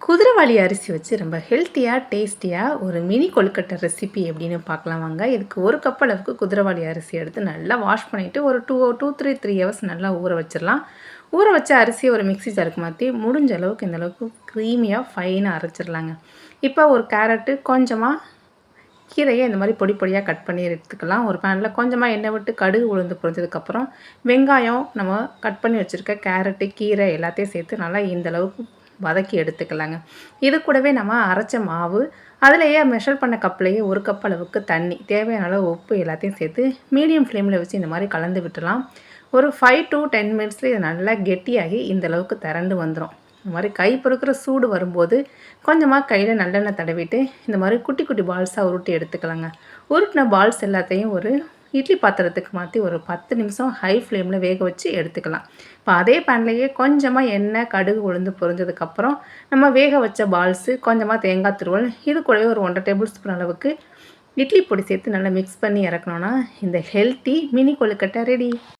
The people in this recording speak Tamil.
குதிரைவாலி அரிசி வச்சு ரொம்ப ஹெல்த்தியாக டேஸ்டியாக ஒரு மினி கொழுக்கட்டை ரெசிபி எப்படின்னு பார்க்கலாம் வாங்க. இதுக்கு ஒரு கப் அளவுக்கு குதிரைவாலி அரிசி எடுத்து நல்லா வாஷ் பண்ணிவிட்டு ஒரு 3 ஹவர்ஸ் நல்லா ஊற வச்சிடலாம். ஊற வச்ச அரிசியை ஒரு மிக்ஸி ஜாருக்கு மாற்றி முடிஞ்ச அளவுக்கு இந்த அளவுக்கு க்ரீமியாக ஃபைனாக அரைச்சிடலாங்க. இப்போ ஒரு கேரட்டு, கொஞ்சமாக கீரையை இந்த மாதிரி பொடி பொடியாக கட் பண்ணி எடுத்துக்கலாம். ஒரு பேனில் கொஞ்சமாக எண்ணெய் விட்டு கடுகு உளுந்து பொரிஞ்சதுக்கப்புறம் வெங்காயம், நம்ம கட் பண்ணி வச்சுருக்க கேரட்டு, கீரை எல்லாத்தையும் சேர்த்து நல்லா இந்த அளவுக்கு வதக்கி எடுத்துக்கலாங்க. இது கூடவே நம்ம அரைச்ச மாவு, அதிலேயே மெஷர் பண்ண கப்லேயே ஒரு கப் அளவுக்கு தண்ணி, தேவையான அளவு உப்பு எல்லாத்தையும் சேர்த்து மீடியம் ஃப்ளேமில் வச்சு இந்த மாதிரி கலந்து விட்டுலாம். ஒரு 5 to 10 மினிட்ஸில் இது நல்லா கெட்டியாகி இந்த அளவுக்கு திரண்டு வந்துடும். இந்த மாதிரி கை பொறுக்கிற சூடு வரும்போது கொஞ்சமாக கையில் நல்லெண்ணெய் தடவிட்டு இந்த மாதிரி குட்டி குட்டி பால்ஸாக உருட்டி எடுத்துக்கலாங்க. உருட்டின பால்ஸ் எல்லாத்தையும் ஒரு இட்லி பாத்திரத்துக்கு மாற்றி ஒரு 10 நிமிஷம் ஹை ஃப்ளேமில் வேக வச்சு எடுத்துக்கலாம். இப்போ அதே பேன்லேயே கொஞ்சமாக எண்ணெய், கடுகு உளுந்து பொரிஞ்சதுக்கப்புறம் நம்ம வேக வச்ச பால்ஸு, கொஞ்சமாக தேங்காய் துருவல், இது கூடவே ஒரு 1.5 டேபிள் ஸ்பூன் அளவுக்கு இட்லி பொடி சேர்த்து நல்லா மிக்ஸ் பண்ணி இறக்கணுன்னா இந்த ஹெல்த்தி மினி கொழுக்கட்டை ரெடி.